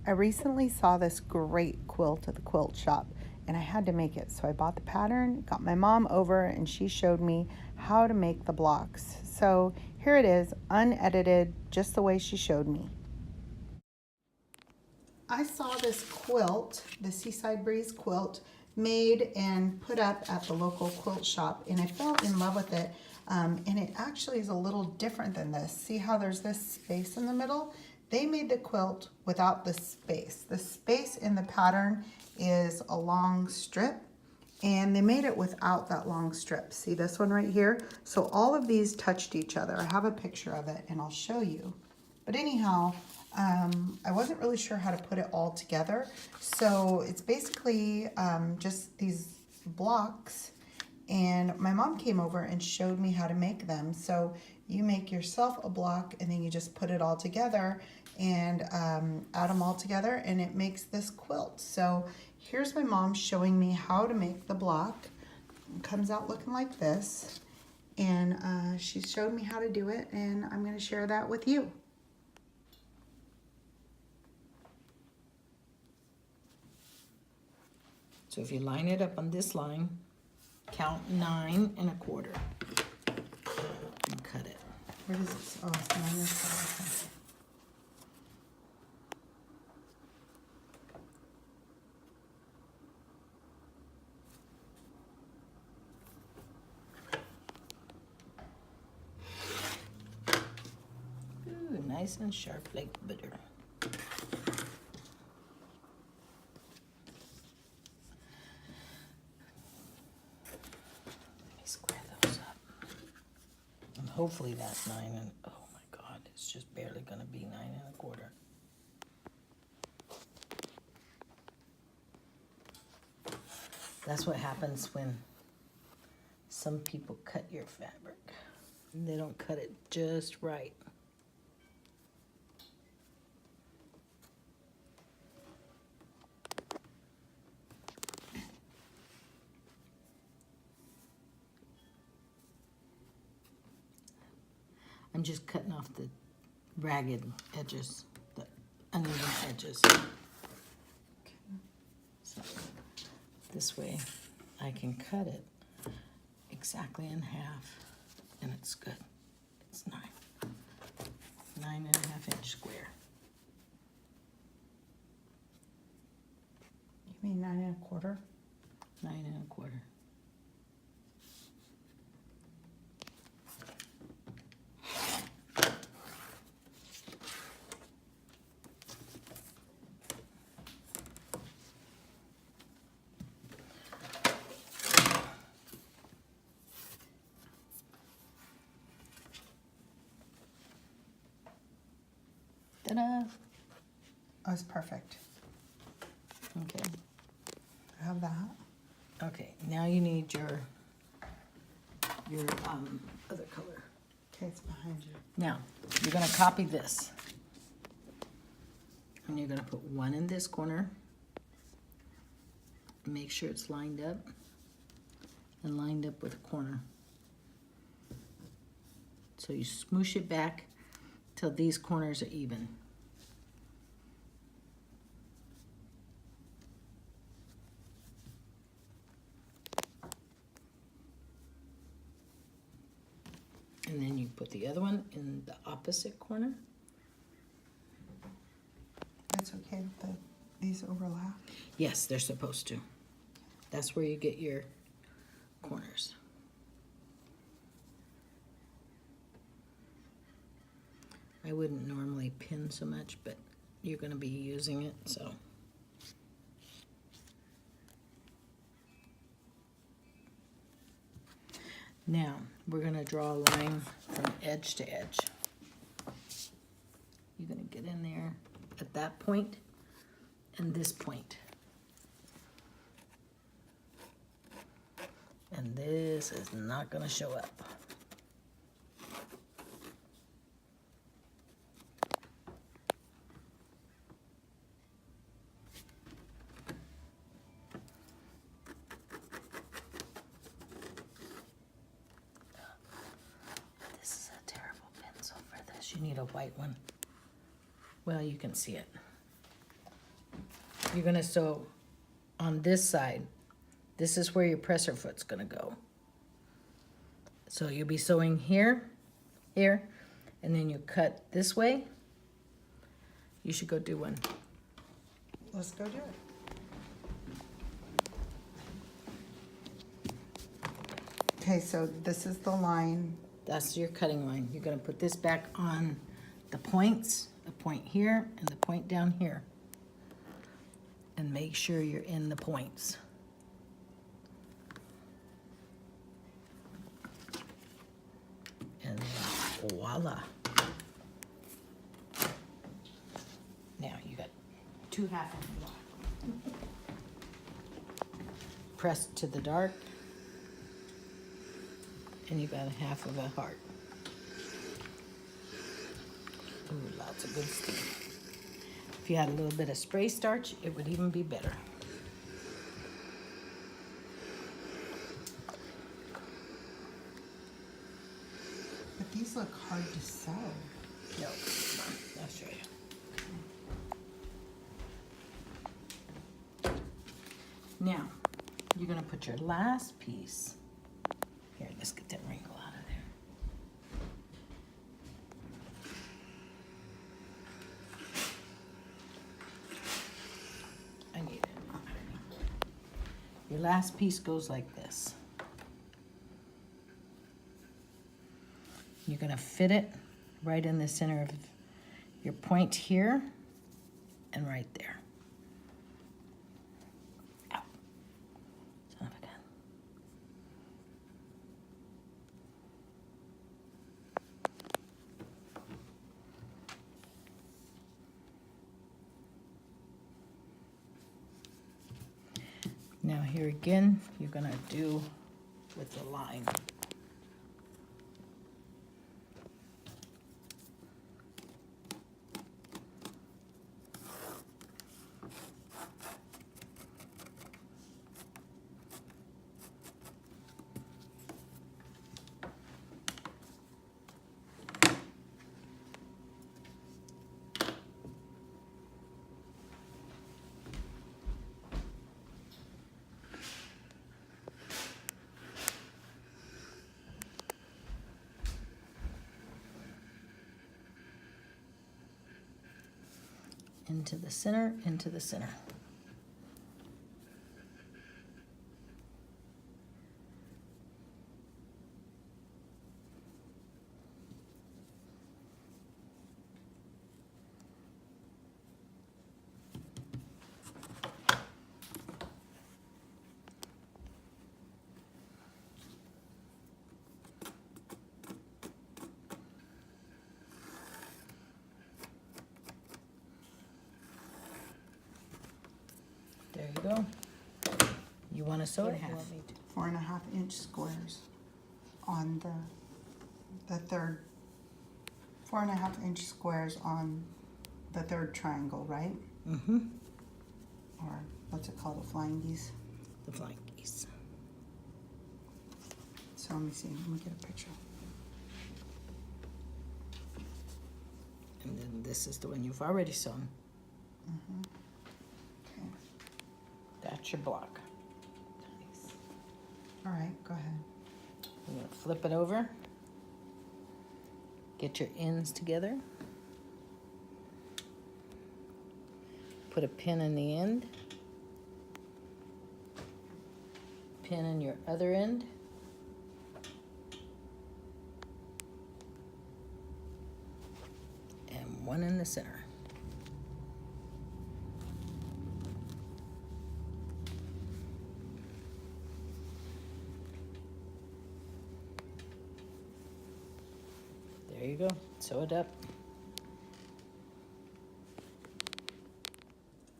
I recently saw this great quilt at the quilt shop and I had to make it. So I bought the pattern, got my mom over, and she showed me how to make the blocks. So here it is, unedited, just the way she showed me. I saw this quilt, the Seaside Breeze quilt, made and put up at the local quilt shop, and I fell in love with it. And it actually is a little different than this. See how there's this space in the middle? They made the quilt without the space. The space in the pattern is a long strip, and they made it without that long strip. See this one right here? So all of these touched each other. I have a picture of it and I'll show you. But anyhow, I wasn't really sure how to put it all together. So it's basically just these blocks, and my mom came over and showed me how to make them. So you make yourself a block and then you just put it all together and add them all together and it makes this quilt. So here's my mom showing me how to make the block. It comes out looking like this, and she showed me how to do it, and I'm going to share that with you. So if you line it up on this line, count 9 1/4 and cut it. Where does it? Oh, it's 9 1/4. Ooh, nice and sharp like butter. Hopefully that's 9 and, oh my God, it's just barely gonna be 9 1/4. That's what happens when some people cut your fabric. They don't cut it just right. I'm just cutting off the ragged edges, the uneven edges. So this way I can cut it exactly in half and it's good. It's 9 1/2 inch square. You mean 9 1/4? 9 1/4. Ta-da! Oh, it's perfect. Okay. I have that. Okay, now you need your other color. Okay, it's behind you. Now, you're gonna copy this. And you're gonna put one in this corner. Make sure it's lined up and lined up with a corner. So you smoosh it back till these corners are even. And then you put the other one in the opposite corner. It's okay if these overlap. Yes, they're supposed to. That's where you get your corners. I wouldn't normally pin so much, but you're going to be using it, so. Now, we're going to draw a line from edge to edge. You're going to get in there at that point and this point. And this is not going to show up. This is a terrible pencil for this. You need a white one. Well, you can see it. you're gonna sew on this side. This is where your presser foot's gonna go. So you'll be sewing here, here, and then you cut this way. You should go do one. Let's go do it. Okay, so this is the line. That's your cutting line. You're gonna put this back on the points, a point here and the point down here. And make sure you're in the points. And then voila. Now you got 2 half inch block. Press to the dark. And you got a half of a heart. Ooh, lots of good steam. If you had a little bit of spray starch, it would even be better. But these look hard to sew. No, I'll show you. Now, you're gonna put your last piece. Here, let's get that wrinkle out of there. I need it. Your last piece goes like this. You're gonna fit it right in the center of your point here and right there. Ow. Son of a gun. Now here again, you're gonna do with the line. Into the center, into the center. There you go. You want to sew it half. 4.5 inch squares on the third, 4.5 inch squares on the third triangle, right? Mm-hmm. Or what's it called, a flying geese? The flying geese. So let me see, let me get a picture. And then this is the one you've already sewn. Mm-hmm. Okay. That's your block. Nice. All right, go ahead. You're gonna flip it over. Get your ends together. Put a pin in the end. Pin in your other end. And one in the center. There you go. Sew it up.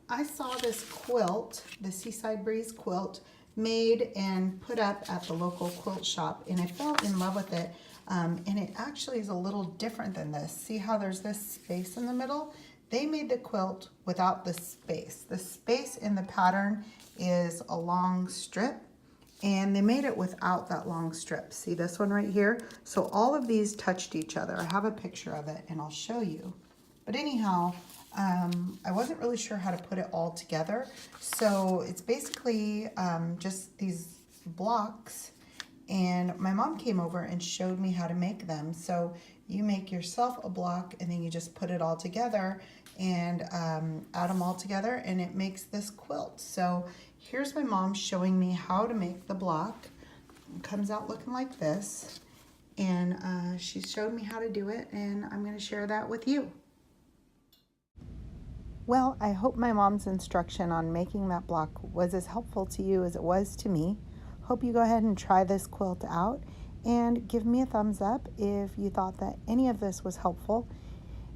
I saw this quilt, the Seaside Breeze quilt, made and put up at the local quilt shop, and I fell in love with it. And it actually is a little different than this. See how there's this space in the middle? They made the quilt without the space. The space in the pattern is a long strip, and they made it without that long strip. See this one right here? So all of these touched each other. I have a picture of it and I'll show you. But anyhow, I wasn't really sure how to put it all together. So it's basically just these blocks, and my mom came over and showed me how to make them. So you make yourself a block and then you just put it all together and add them all together, and it makes this quilt. So here's my mom showing me how to make the block. It comes out looking like this, and she showed me how to do it, and I'm going to share that with you. Well, I hope my mom's instruction on making that block was as helpful to you as it was to me. Hope you go ahead and try this quilt out, and give me a thumbs up if you thought that any of this was helpful,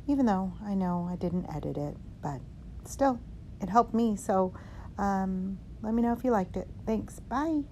even though I know I didn't edit it, but still, it helped me. So let me know if you liked it. Thanks. Bye.